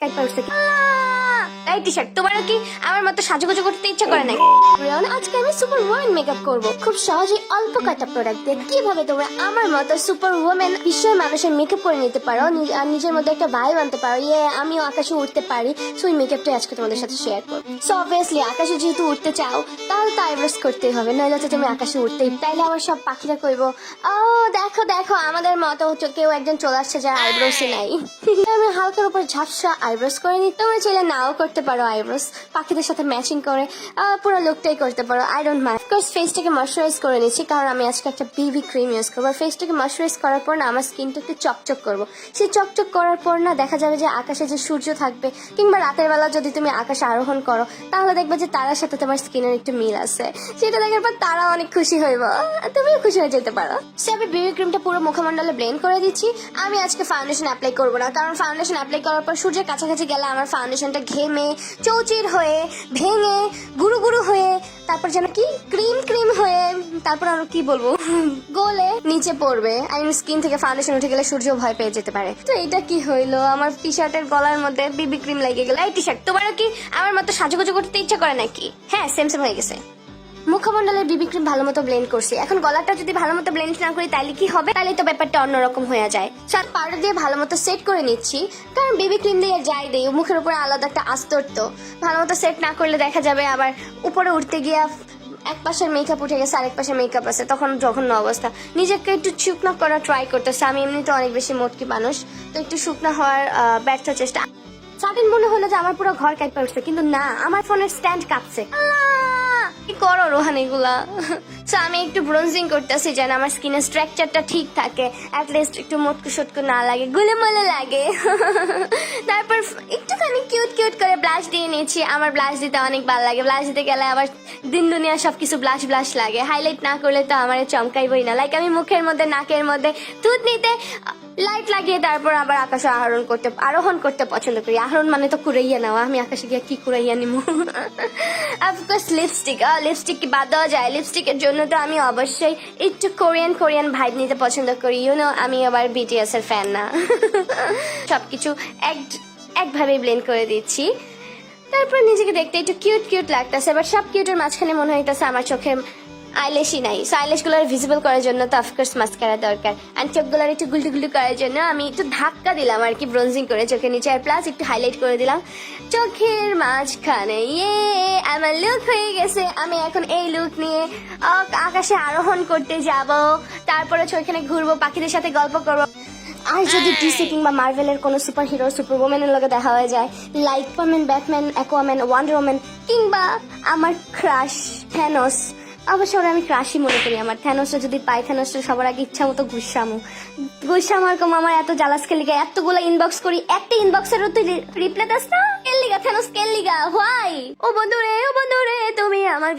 এই টি-শার্ট তোমারও কি আমার মতো সাজুগুজু করতে ইচ্ছা করে নাকি? আজকে আমি সুপার ওম্যান মেকআপ করব। খুব সহজে অল্প কয়টা প্রোডাক্ট দিয়ে কিভাবে তোমরা আমার মতো সুপার ওম্যান বিশ্বের মানুষের মেকআপ করে নিতে পারো আর নিজের মধ্যে একটা ভাইব আনতে পারো। আমিও আকাশে উঠতে পারি, সো এই মেকআপটাই আজকে তোমাদের সাথে শেয়ার করব। সো অবভিয়াসলি আকাশে যেহেতু উঠতে চাও তাহলে তো আইব্রোস করতেই হবে, নইলে তো তুমি আকাশে উঠতেই। তাইলে আমার সব পাখিরা কইব, ও দেখো দেখো আমাদের মতো কেউ একজন চলে আসছে যার আইব্রোসই নাই। আমি হালকার উপর ঝাপসা আইব্রোস করে নিই। তোমরা চাইলে নাও করতে পারো আইব্রোস, পাখিদের সাথে ম্যাচিং করে পুরো লুকটাই করতে পারো। I don't mind. অফকোর্স ফেসটাকে ময়শ্চারাইজ করে নিচ্ছি, কারণ আমি আজকে একটা বিবি ক্রিম ইউজ করবো। ফেসটাকে ময়শ্চারাইজ করার পর না আমার স্কিনটা একটু চকচক করবো। সেই চকচক করার পর না দেখা যাবে যে আকাশে যে সূর্য থাকবে, কিংবা রাতের বেলা যদি তুমি আকাশে আরোহণ করো তাহলে দেখবে যে তারার সাথে তোমার স্কিনের একটু মিল আছে। সেটা দেখার পর তারা অনেক খুশি হইব, তুমিও খুশি হয়ে যেতে পারো। সে আমি বিবি ক্রিমটা পুরো মুখমণ্ডলে ব্লেন্ড করে দিচ্ছি। আমি আজকে ফাউন্ডেশন অ্যাপ্লাই করবো না, কারণ ফাউন্ডেশন অ্যাপ্লাই করার পর সূর্যের কাছাকাছি গেলে আমার ফাউন্ডেশনটা ঘেমে চৌচির হয়ে ভেঙে গুরু গুরু হয়ে তারপর যেন কি ক্রিম ক্রিম হয়ে তারপর আর কি বলবো গোলে নিচে পড়বে। স্কিন থেকে ফাউন্ডেশন উঠে গেলে সূর্য ভয় পেয়ে যেতে পারে। তো এটা কি হইলো, আমার টি শার্টের গলার মধ্যে বিবি ক্রিম লেগে গেল। এই টি শার্ট তোমারও কি আমার মতো সাজুগুজু করতে ইচ্ছা করে নাকি? হ্যাঁ, সেম সেম হয়ে গেছে। মুখমণ্ডলের বিবি ক্রিম ভালো মতো ব্লেন্ড করছি, এখন গলাটা যদি ভালো মতো ব্লেন্ড না করি তাহলে কি হবে? তাহলে তো ব্যাপারটা অন্যরকম হয়ে যায়। সাথে পাউডার দিয়ে ভালো মতো সেট করে নিচ্ছি, কারণ বেবি ক্রিম দিয়ে যাই দেই মুখের উপরে আলাদা একটা আস্তর, তো ভালো মতো সেট না করলে দেখা যাবে আবার উপরে উঠতে গিয়ে এক পাশের মেকআপ উঠে গেছে, আরেক পাশের মেকআপ আছে, তখন জঘন্য অবস্থা। নিজেকে একটু শুকনো করার ট্রাই করতেছে। আমি এমনিতে অনেক বেশি মোটকি মানুষ, তো একটু শুকনো হওয়ার ব্যর্থ চেষ্টা। সাডেন মনে হলো যে আমার পুরো ঘর কাঁপতে উঠছে, কিন্তু না, আমার ফোনের স্ট্যান্ড কাঁপছে। কি করো রোহান এগুলা? সো আমি একটু ব্রোনজিং করতেছি যেন আমার স্কিনের স্ট্রাকচারটা ঠিক থাকে, অ্যাটলিস্ট একটু মোটকু সোটকু না লাগে, গুলেমলে লাগে। তারপর একটুখানি কিউট কিউট করে ব্লাশ দিয়ে নিয়েছি। আমার ব্লাশ দিতে অনেক ভালো লাগে, ব্লাশ দিতে গেলে আবার দিন দুনিয়া সবকিছু ব্লাশ ব্লাশ লাগে। হাইলাইট না করলে তো আমার চমকাইবই না। লাইক আমি মুখের মধ্যে নাকের মধ্যে থুত নিতে লাইট লাগিয়ে তারপর আবার আকাশে আরোহণ করতে পছন্দ করি। আরোহণ মানে তো কুড়াইয়া নেওয়া, আমি আকাশে গিয়ে কি কুড়াইয়া নিমু। অফকোর্স লিপস্টিক কি বাদ দেওয়া যায়? লিপস্টিকের জন্য তো আমি অবশ্যই একটু কোরিয়ান ভাইব নিতে পছন্দ করি। আমি আবার বিটিএস এর ফ্যান না। সবকিছু একভাবে ব্লেন্ড করে দিচ্ছি। তারপর নিজেকে দেখতে একটু কিউট কিউট লাগতেছে, এবার সব কিউটের মাঝখানে মনে হইতেছে আমার চোখে আইল্যাশই নাই। সো আইল্যাশ গুলো ভিজিবল করার জন্য তো অফকোর্স মাস্কারা দরকার, অ্যান্ড চোখগুলো একটু গুলটু গুলটু করার জন্য আমি একটু ধাক্কা দিলাম আর কি ব্রোনজিং করে চোখের নিচে, আর প্লাস একটু হাইলাইট করে দিলাম চোখের মাঝখানে। আমার লুক হয়ে গেছে। আমি এখন এই লুক নিয়ে আকাশে আরোহণ করতে যাব, তারপরে ওইখানে ঘুরবো, পাখিদের সাথে গল্প করবো। আর যদি ডিসি কিংবা মার্ভেলের কোনো সুপার হিরো সুপার ওমেনের লগে দেখা হয়ে যায়, like Superman, Batman, Aquaman, wonder woman, কিংবা আমার ক্রাশ থ্যানোস, অবশ্য ওরা আমি ক্রাশই মনে করি। আমার থ্যানোসটা যদি পাই, থ্যানোসটা সবার আগে ইচ্ছা মতো গুসামু এরকম। আমার এত জালাস কেলিগা, এতগুলো ইনবক্স করি, একটা ইনবক্সের তুই রিপ্লাই দাস না? কেলিগা থ্যানোস, কেলিগা হোয়াই? ও বন্ধুরে তুমি আমার